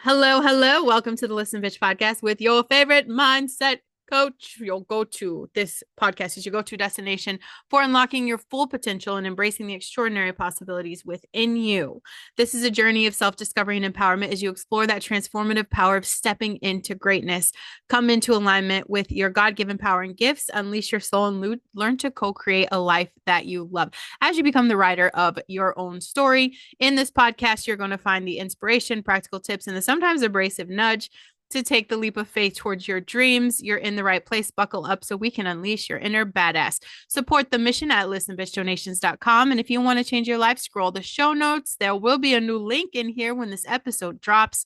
Hello, hello. Welcome to the Listen Bitch podcast with your favorite mindset coach. You'll go to this podcast is your go-to destination for unlocking your full potential and embracing the extraordinary possibilities within you. This is a journey of self-discovery and empowerment as you explore that transformative power of stepping into greatness. Come into alignment with your God-given power and gifts, unleash your soul, and learn to co-create a life that you love. As you become the writer of your own story, in this podcast, you're going to find the inspiration, practical tips, and the sometimes abrasive nudge to take the leap of faith towards your dreams. You're in the right place. Buckle up so we can unleash your inner badass. Support the mission at listenbitchdonations.com. And if you want to change your life, scroll the show notes. There will be a new link in here when this episode drops.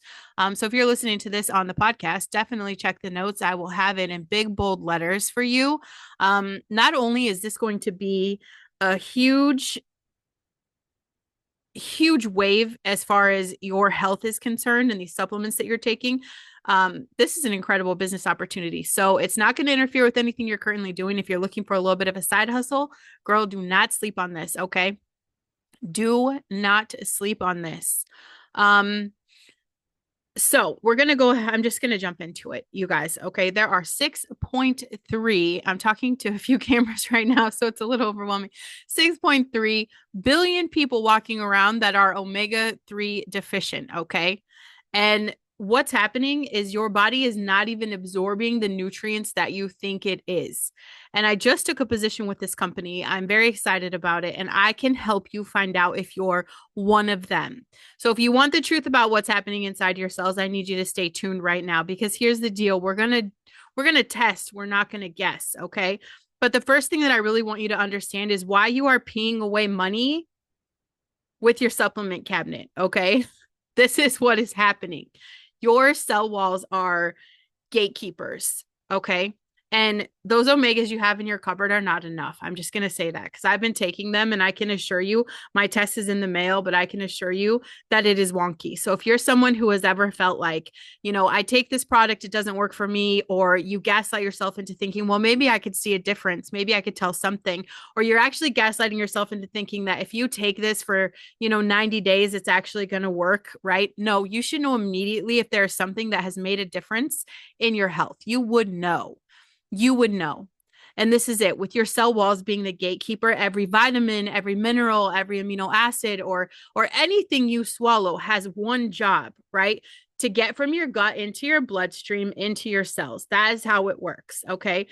So if you're listening to this on the podcast, definitely check the notes. I will have it in big, bold letters for you. Not only is this going to be a huge wave as far as your health is concerned and these supplements that you're taking. This is an incredible business opportunity. So it's not going to interfere with anything you're currently doing. If you're looking for a little bit of a side hustle, girl, do not sleep on this. Okay. Do not sleep on this. So we're going to go, I'm just going to jump into it, you guys. Okay. There are 6.3. I'm talking to a few cameras right now, so it's a little overwhelming. 6.3 billion people walking around that are omega-3 deficient. Okay. And what's happening is your body is not even absorbing the nutrients that you think it is. And I just took a position with this company. I'm very excited about it, and I can help you find out if you're one of them. So if you want the truth about what's happening inside your cells, I need you to stay tuned right now, because here's the deal. We're going to test. We're not going to guess, okay? But the first thing that I really want you to understand is why you are peeing away money with your supplement cabinet, okay? This is what is happening. Your cell walls are gatekeepers, okay? And those omegas you have in your cupboard are not enough. I'm just going to say that because I've been taking them, and I can assure you, my test is in the mail, but I can assure you that it is wonky. So if you're someone who has ever felt like, I take this product, it doesn't work for me, or you gaslight yourself into thinking, well, maybe I could see a difference, maybe I could tell something, or you're actually gaslighting yourself into thinking that if you take this for, 90 days, it's actually going to work, right? No, you should know immediately if there's something that has made a difference in your health. You would know. You would know. And this is it, with your cell walls being the gatekeeper. Every vitamin, every mineral, every amino acid, or anything you swallow has one job, right? To get from your gut into your bloodstream, into your cells. That is how it works. Okay.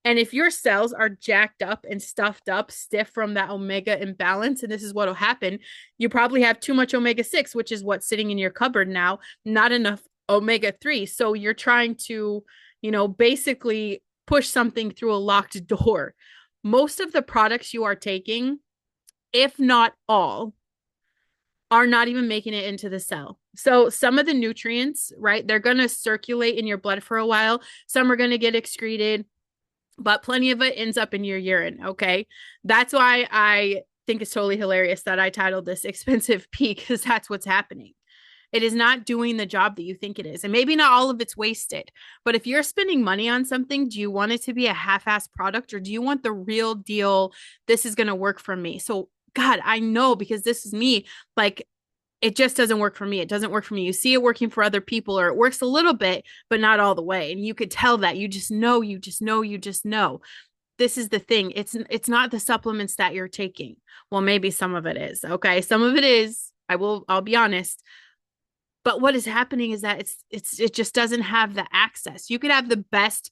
And if your cells are jacked up and stuffed up, stiff from that omega imbalance, and this is what will happen, you probably have too much omega-6, which is what's sitting in your cupboard now, not enough omega-3. So you're trying to, basically push something through a locked door. Most of the products you are taking, if not all, are not even making it into the cell. So some of the nutrients, right, they're going to circulate in your blood for a while. Some are going to get excreted, but plenty of it ends up in your urine. Okay. That's why I think it's totally hilarious that I titled this Expensive Pee, because that's what's happening. It is not doing the job that you think it is. And maybe not all of it's wasted. But if you're spending money on something, do you want it to be a half-assed product, or do you want the real deal? This is going to work for me. So, God, I know, because this is me. Like, it just doesn't work for me. It doesn't work for me. You see it working for other people, or it works a little bit, but not all the way. And you could tell that. You just know. This is the thing. It's not the supplements that you're taking. Well, maybe some of it is. Okay. Some of it is. I'll be honest. But what is happening is that it just doesn't have the access. You could have the best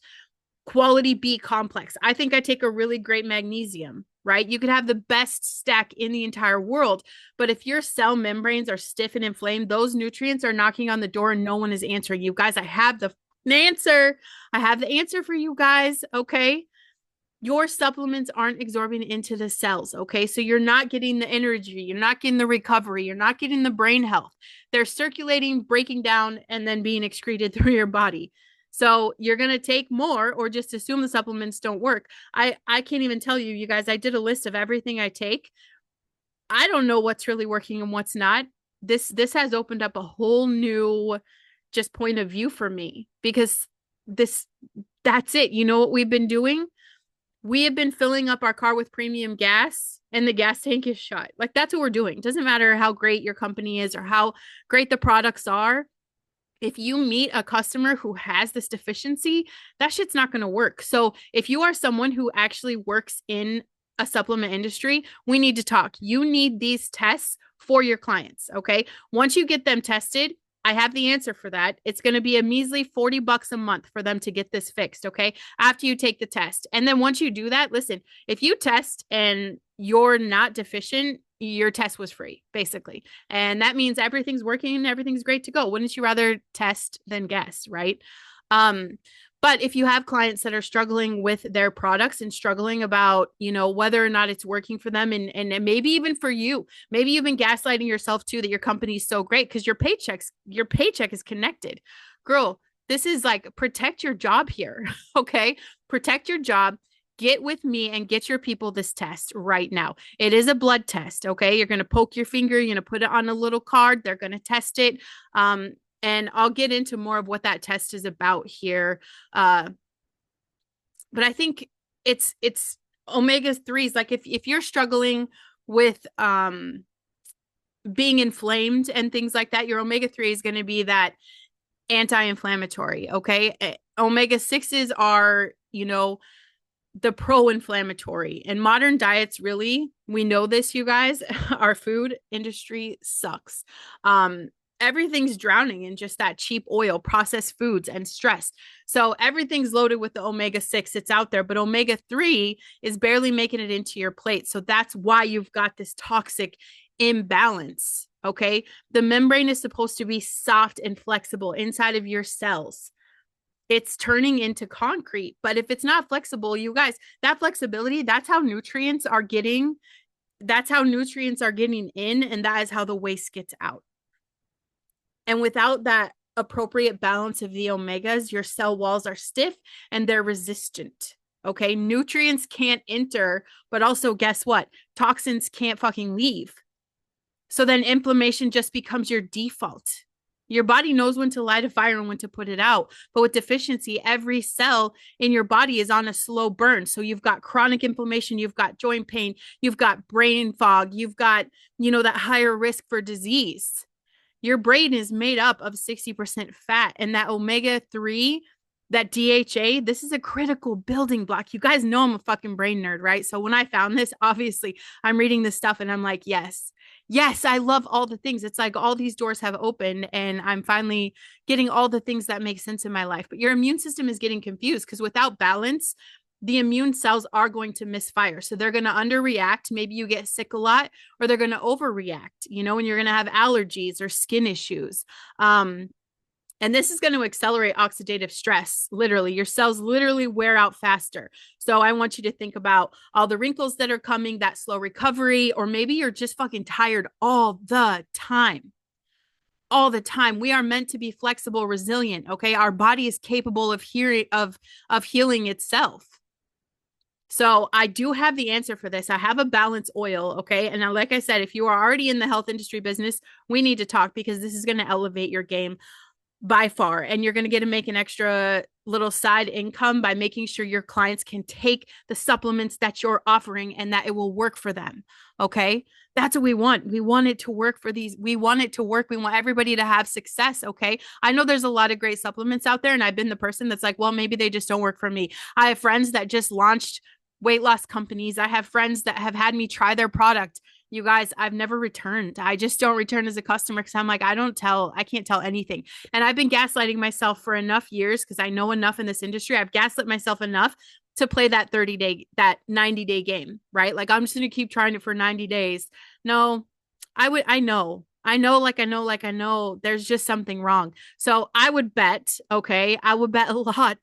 quality B complex. I think I take a really great magnesium, right? You could have the best stack in the entire world. But if your cell membranes are stiff and inflamed, those nutrients are knocking on the door and no one is answering you. Guys, I have the answer. I have the answer for you guys. Okay. Your supplements aren't absorbing into the cells. Okay. So you're not getting the energy. You're not getting the recovery. You're not getting the brain health. They're circulating, breaking down, and then being excreted through your body. So you're going to take more, or just assume the supplements don't work. I can't even tell you, you guys, I did a list of everything I take. I don't know what's really working and what's not. This has opened up a whole new just point of view for me, because that's it. You know what we've been doing? We have been filling up our car with premium gas, and the gas tank is shut. Like, that's what we're doing. It doesn't matter how great your company is or how great the products are. if you meet a customer who has this deficiency, that shit's not going to work. So if you are someone who actually works in a supplement industry, we need to talk. You need these tests for your clients. Okay. Once you get them tested, I have the answer for that. It's going to be a measly $40 a month for them to get this fixed. Okay. After you take the test. And then once you do that, listen, if you test and you're not deficient, your test was free, basically. And that means everything's working and everything's great to go. Wouldn't you rather test than guess, right? But if you have clients that are struggling with their products and struggling about, whether or not it's working for them, and maybe even for you, maybe you've been gaslighting yourself too that your company is so great because your paycheck is connected. Girl, this is like protect your job here. Okay. Protect your job. Get with me and get your people this test right now. It is a blood test. Okay. You're going to poke your finger. You're going to put it on a little card. They're going to test it. And I'll get into more of what that test is about here. But I think it's omega-3s. Like if you're struggling with being inflamed and things like that, your omega-3 is going to be that anti-inflammatory. Okay. Omega-6s are, the pro-inflammatory. And modern diets, really, we know this, you guys, our food industry sucks. Everything's drowning in just that cheap oil, processed foods, and stress. So everything's loaded with the omega-6. It's out there, but omega-3 is barely making it into your plate. So that's why you've got this toxic imbalance. Okay. The membrane is supposed to be soft and flexible inside of your cells. It's turning into concrete. But if it's not flexible, you guys, that flexibility, that's how nutrients are getting in, and that is how the waste gets out. And without that appropriate balance of the omegas, your cell walls are stiff and they're resistant. Okay. Nutrients can't enter, but also guess what? Toxins can't fucking leave. So then inflammation just becomes your default. Your body knows when to light a fire and when to put it out. But with deficiency, every cell in your body is on a slow burn. So you've got chronic inflammation, you've got joint pain, you've got brain fog, you've got, that higher risk for disease. Your brain is made up of 60% fat, and that omega-3, that DHA, this is a critical building block. You guys know I'm a fucking brain nerd, right? So when I found this, obviously I'm reading this stuff and I'm like, yes, I love all the things. It's like all these doors have opened and I'm finally getting all the things that make sense in my life. But your immune system is getting confused because without balance, the immune cells are going to misfire. So they're going to underreact. Maybe you get sick a lot, or they're going to overreact, and you're going to have allergies or skin issues. And this is going to accelerate oxidative stress. Literally, your cells literally wear out faster. So I want you to think about all the wrinkles that are coming, that slow recovery, or maybe you're just fucking tired all the time. All the time. We are meant to be flexible, resilient. Okay. Our body is capable of healing itself. So I do have the answer for this. I have a balance oil. Okay. And now, like I said, if you are already in the health industry business, we need to talk because this is going to elevate your game by far. And you're going to get to make an extra little side income by making sure your clients can take the supplements that you're offering and that it will work for them. Okay. That's what we want. We want it to work for these. We want it to work. We want everybody to have success. Okay. I know there's a lot of great supplements out there, and I've been the person that's like, well, maybe they just don't work for me. I have friends that just launched weight loss companies. I have friends that have had me try their product. You guys, I've never returned. I just don't return as a customer because I'm like, I can't tell anything. And I've been gaslighting myself for enough years because I know enough in this industry. I've gaslit myself enough to play that 90-day game, right? Like I'm just going to keep trying it for 90 days. No, I know there's just something wrong. So I would bet a lot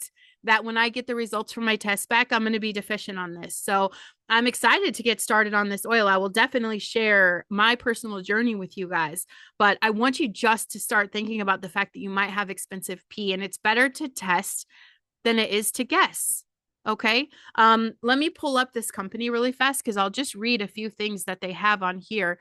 that when I get the results from my test back, I'm going to be deficient on this. So I'm excited to get started on this oil. I will definitely share my personal journey with you guys, but I want you just to start thinking about the fact that you might have expensive pee, and it's better to test than it is to guess. Okay. Let me pull up this company really fast because I'll just read a few things that they have on here.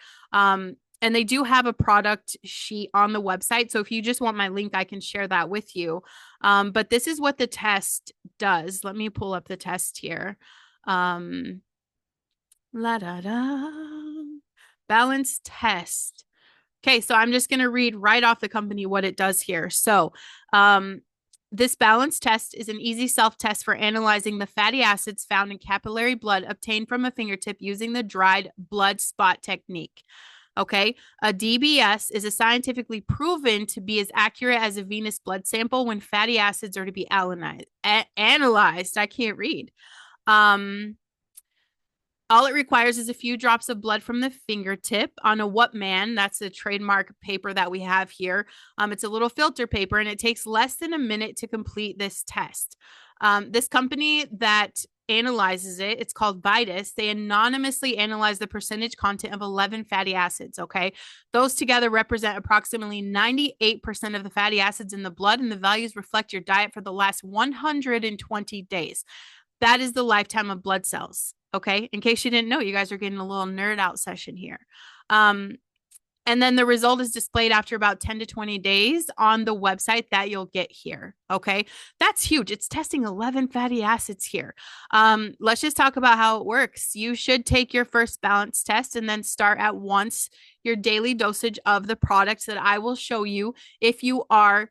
And they do have a product sheet on the website. So if you just want my link, I can share that with you. But this is what the test does. Let me pull up the test here. La da da. Balance test. Okay, so I'm just going to read right off the company what it does here. So, this balance test is an easy self-test for analyzing the fatty acids found in capillary blood obtained from a fingertip using the dried blood spot technique. Okay, a DBS is a scientifically proven to be as accurate as a venous blood sample when fatty acids are to be analyzed. I can't read. All it requires is a few drops of blood from the fingertip on a Whatman. That's a trademark paper that we have here. It's a little filter paper, and it takes less than a minute to complete this test. This company that analyzes it, it's called Vitus. They anonymously analyze the percentage content of 11 fatty acids. Okay, those together represent approximately 98% of the fatty acids in the blood, and the values reflect your diet for the last 120 days. That is the lifetime of blood cells. Okay. In case you didn't know, you guys are getting a little nerd out session here. And then the result is displayed after about 10 to 20 days on the website that you'll get here. Okay. That's huge. It's testing 11 fatty acids here. Let's just talk about how it works. You should take your first balance test and then start at once your daily dosage of the products that I will show you if you are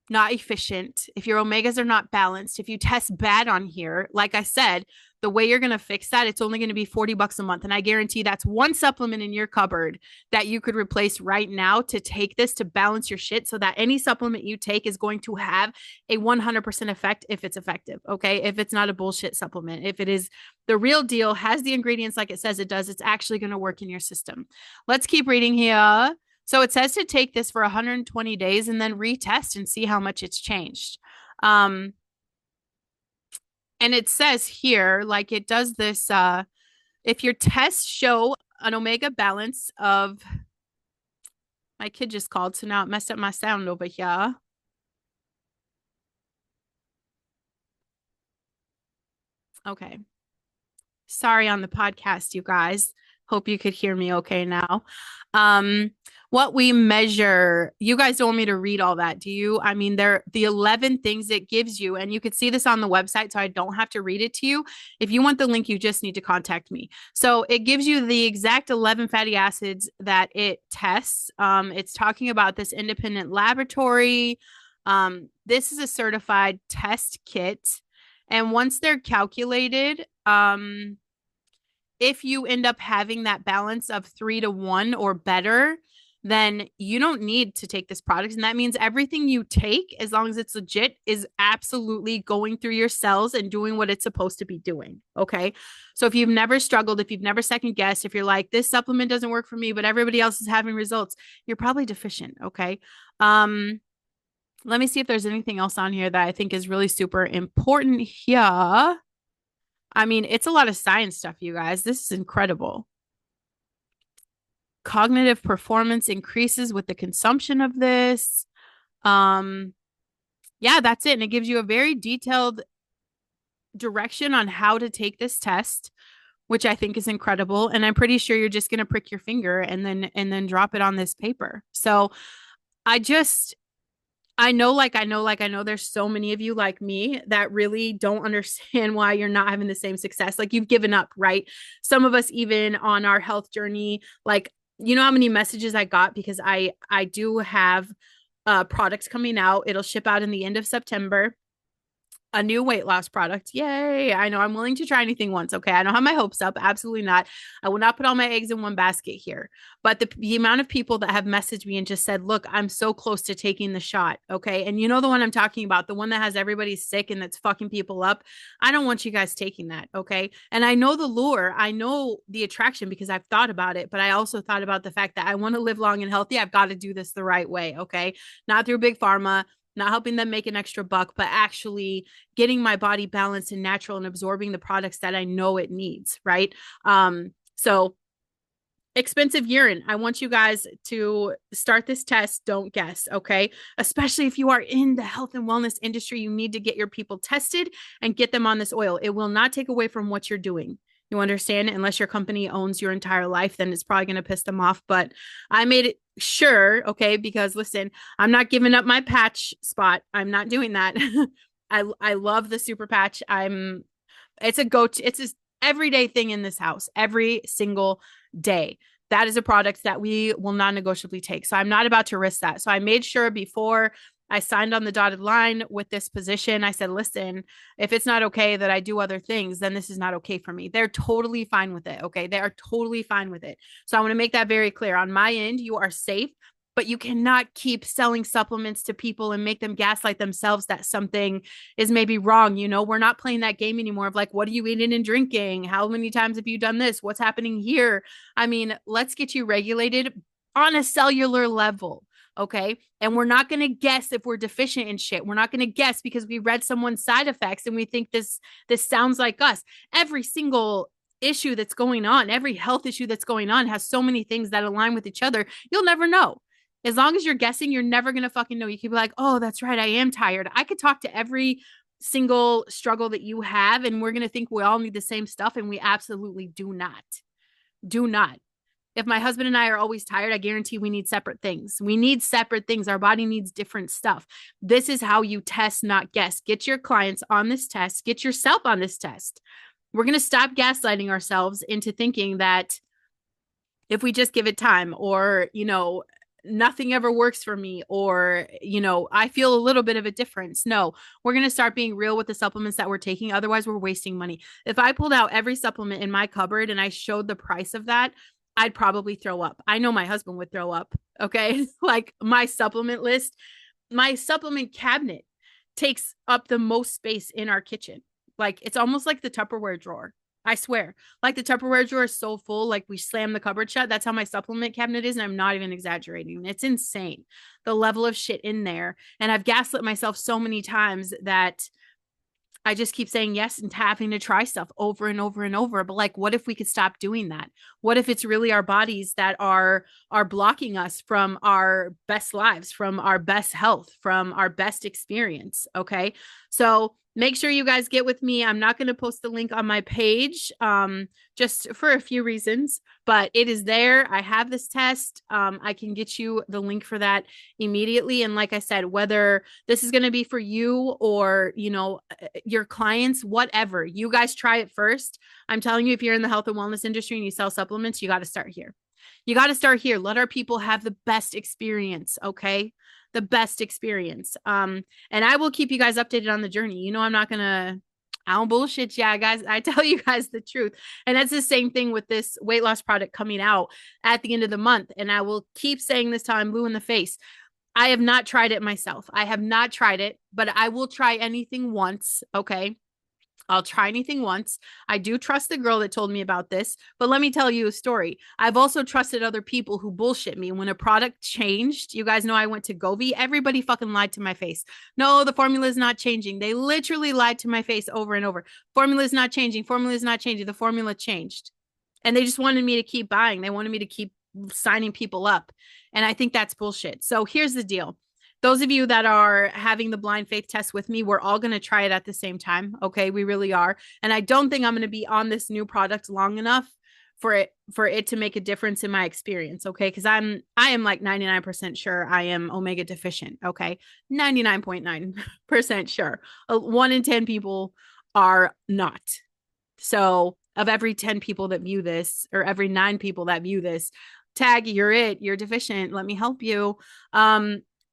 not efficient, if your omegas are not balanced, if you test bad on here, like I said, the way you're going to fix that, it's only going to be $40 a month. And I guarantee that's one supplement in your cupboard that you could replace right now to take this to balance your shit so that any supplement you take is going to have a 100% effect if it's effective. Okay. If it's not a bullshit supplement, if it is the real deal, has the ingredients like it says it does, it's actually going to work in your system. Let's keep reading here. So it says to take this for 120 days and then retest and see how much it's changed. And it says here, like it does this, if your tests show an omega balance of, my kid just called, so now it messed up my sound over here. Okay. Sorry on the podcast, you guys. Hope you could hear me okay now. What we measure, you guys don't want me to read all that, do you? I mean, they're the 11 things it gives you, and you could see this on the website, so I don't have to read it to you. If you want the link, you just need to contact me. So it gives you the exact 11 fatty acids that it tests. It's talking about this independent laboratory. This is a certified test kit. And once they're calculated, if you end up having that balance of 3-to-1 or better, then you don't need to take this product. And that means everything you take, as long as it's legit, is absolutely going through your cells and doing what it's supposed to be doing. Okay. So if you've never struggled, if you've never second guessed, if you're like, this supplement doesn't work for me, but everybody else is having results, you're probably deficient. Okay. Let me see if there's anything else on here that I think is really super important here. I mean, it's a lot of science stuff, you guys. This is incredible. Cognitive performance increases with the consumption of this. Yeah, that's it. And it gives you a very detailed direction on how to take this test, which I think is incredible. And I'm pretty sure you're just going to prick your finger and then drop it on this paper. So I know there's so many of you like me that really don't understand why you're not having the same success. Like you've given up, right? Some of us even on our health journey, like, you know how many messages I got because I do have products coming out. It'll ship out in the end of September. A new weight loss product. Yay. I know I'm willing to try anything once. Okay. I don't have my hopes up. Absolutely not. I will not put all my eggs in one basket here. But the amount of people that have messaged me and just said, look, I'm so close to taking the shot. Okay. And you know the one I'm talking about, the one that has everybody sick and that's fucking people up. I don't want you guys taking that. Okay. And I know the lure. I know the attraction because I've thought about it, but I also thought about the fact that I want to live long and healthy. I've got to do this the right way. Okay. Not through big pharma, not helping them make an extra buck, but actually getting my body balanced and natural and absorbing the products that I know it needs, right? So expensive urine. I want you guys to start this test. Don't guess, okay? Especially if you are in the health and wellness industry, you need to get your people tested and get them on this oil. It will not take away from what you're doing. You understand? Unless your company owns your entire life, then it's probably going to piss them off. But I made it sure, okay, because listen, I'm not giving up my patch spot. I'm not doing that. I love the super patch. It's a go-to, it's an everyday thing in this house every single day. that is a product that we will non-negotiably take. So I'm not about to risk that. So I made sure before I signed on the dotted line with this position, I said, listen, if it's not okay that I do other things, then this is not okay for me. They're totally fine with it. Okay. They are totally fine with it. So I want to make that very clear. On my end, you are safe, but you cannot keep selling supplements to people and make them gaslight themselves that something is maybe wrong. You know, we're not playing that game anymore of like, what are you eating and drinking? How many times have you done this? What's happening here? I mean, let's get you regulated on a cellular level. Okay. And we're not going to guess if we're deficient in shit. We're not going to guess because we read someone's side effects and we think this sounds like us. Every single issue that's going on, every health issue that's going on has so many things that align with each other. You'll never know. As long as you're guessing, you're never going to fucking know. You could be like, oh, that's right. I am tired. I could talk to every single struggle that you have and we're going to think we all need the same stuff. And we absolutely do not. Do not. If my husband and I are always tired, I guarantee we need separate things. We need separate things. Our body needs different stuff. This is how you test, not guess. Get your clients on this test. Get yourself on this test. We're going to stop gaslighting ourselves into thinking that if we just give it time or, you know, nothing ever works for me or, you know, I feel a little bit of a difference. No, we're going to start being real with the supplements that we're taking. Otherwise, we're wasting money. If I pulled out every supplement in my cupboard and I showed the price of that, I'd probably throw up. I know my husband would throw up. Okay. Like my supplement list, my supplement cabinet takes up the most space in our kitchen. Like it's almost like the Tupperware drawer. I swear. Like the Tupperware drawer is so full, like we slam the cupboard shut. That's how my supplement cabinet is. And I'm not even exaggerating. It's insane. The level of shit in there. And I've gaslit myself so many times that I just keep saying yes and having to try stuff over and over and over. But like, what if we could stop doing that? What if it's really our bodies that are blocking us from our best lives, from our best health, from our best experience? Okay. So make sure you guys get with me. I'm not going to post the link on my page just for a few reasons, but it is there. I have this test. I can get you the link for that immediately. And like I said, whether this is going to be for you or, you know, your clients, whatever, you guys try it first. I'm telling you, if you're in the health and wellness industry and you sell supplements, you got to start here. You got to start here. Let our people have the best experience. Okay. The best experience. And I will keep you guys updated on the journey. You know, I don't bullshit. Yeah, guys, I tell you guys the truth. And that's the same thing with this weight loss product coming out at the end of the month. And I will keep saying this till I'm blue in the face. I have not tried it myself. I have not tried it, but I will try anything once. Okay. I'll try anything once. I do trust the girl that told me about this, but let me tell you a story. I've also trusted other people who bullshit me. When a product changed, you guys know I went to Govee. Everybody fucking lied to my face. No, the formula is not changing. They literally lied to my face over and over. Formula is not changing. Formula is not changing. The formula changed. And they just wanted me to keep buying. They wanted me to keep signing people up. And I think that's bullshit. So here's the deal. Those of you that are having the blind faith test with me, we're all going to try it at the same time. Okay. We really are. And I don't think I'm going to be on this new product long enough for it to make a difference in my experience. Okay. Cause I am like 99% sure I am omega deficient. Okay. 99.9% sure. 1 in 10 people are not. So of every 10 people that view this or every 9 people that view this, tag, you're deficient. Let me help you.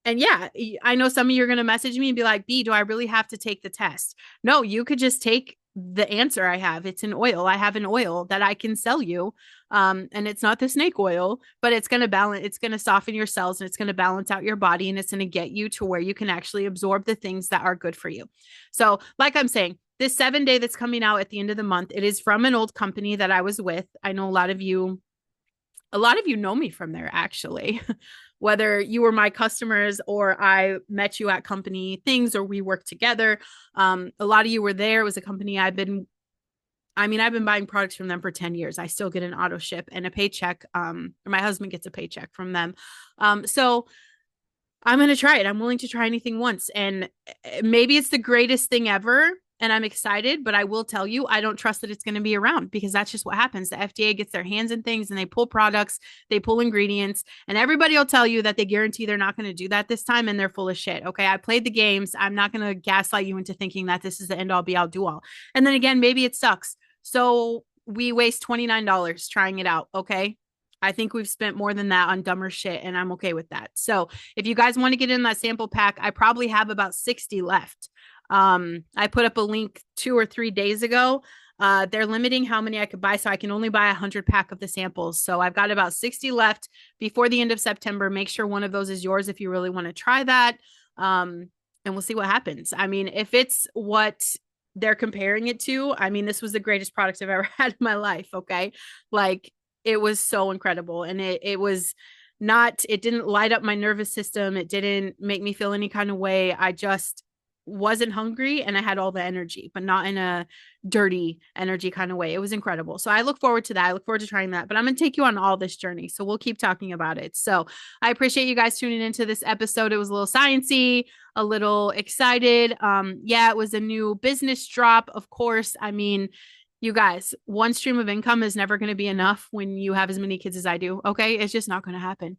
And yeah, I know some of you are going to message me and be like, B, do I really have to take the test? No, you could just take the answer I have. It's an oil. I have an oil that I can sell you. And it's not the snake oil, but it's going to balance, it's going to soften your cells and it's going to balance out your body and it's going to get you to where you can actually absorb the things that are good for you. So like I'm saying, this 7-day that's coming out at the end of the month, it is from an old company that I was with. I know a lot of you know me from there, actually. Whether you were my customers or I met you at company things or we worked together. A lot of you were there. It was a company I've been buying products from them for 10 years. I still get an auto ship and a paycheck. Or my husband gets a paycheck from them. So I'm going to try it. I'm willing to try anything once. And maybe it's the greatest thing ever. And I'm excited, but I will tell you, I don't trust that it's going to be around because that's just what happens. The FDA gets their hands in things and they pull products, they pull ingredients, and everybody will tell you that they guarantee they're not going to do that this time. And they're full of shit. Okay. I played the games. I'm not going to gaslight you into thinking that this is the end all be all do all. And then again, maybe it sucks. So we waste $29 trying it out. Okay. I think we've spent more than that on dumber shit, and I'm okay with that. So if you guys want to get in that sample pack, I probably have about 60 left. I put up a link 2 or 3 days ago. They're limiting how many I could buy, so I can only buy 100 pack of the samples. So I've got about 60 left before the end of September. Make sure one of those is yours if you really want to try that. And we'll see what happens. I mean, if it's what they're comparing it to, I mean, this was the greatest product I've ever had in my life. Okay. Like, it was so incredible. And it was not, it didn't light up my nervous system. It didn't make me feel any kind of way. I just wasn't hungry and I had all the energy, but not in a dirty energy kind of way. It was incredible. So I look forward to that. I look forward to trying that, but I'm going to take you on all this journey. So we'll keep talking about it. So I appreciate you guys tuning into this episode. It was a little sciencey, a little excited. Yeah, it was a new business drop. Of course. I mean, you guys, one stream of income is never going to be enough when you have as many kids as I do. Okay. It's just not going to happen.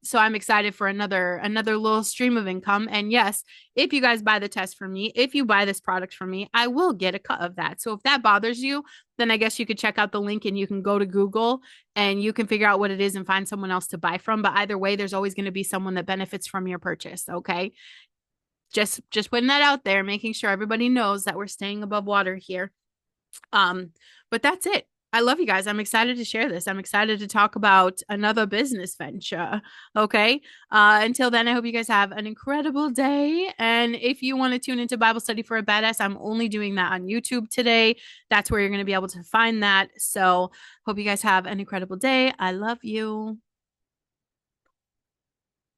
So I'm excited for another little stream of income. And yes, if you guys buy the test from me, if you buy this product from me, I will get a cut of that. So if that bothers you, then I guess you could check out the link and you can go to Google and you can figure out what it is and find someone else to buy from. But either way, there's always going to be someone that benefits from your purchase. Okay. Just putting that out there, making sure everybody knows that we're staying above water here. But that's it. I love you guys. I'm excited to share this. I'm excited to talk about another business venture. Okay. Until then, I hope you guys have an incredible day. And if you want to tune into Bible Study for a Badass, I'm only doing that on YouTube today. That's where you're going to be able to find that. So hope you guys have an incredible day. I love you.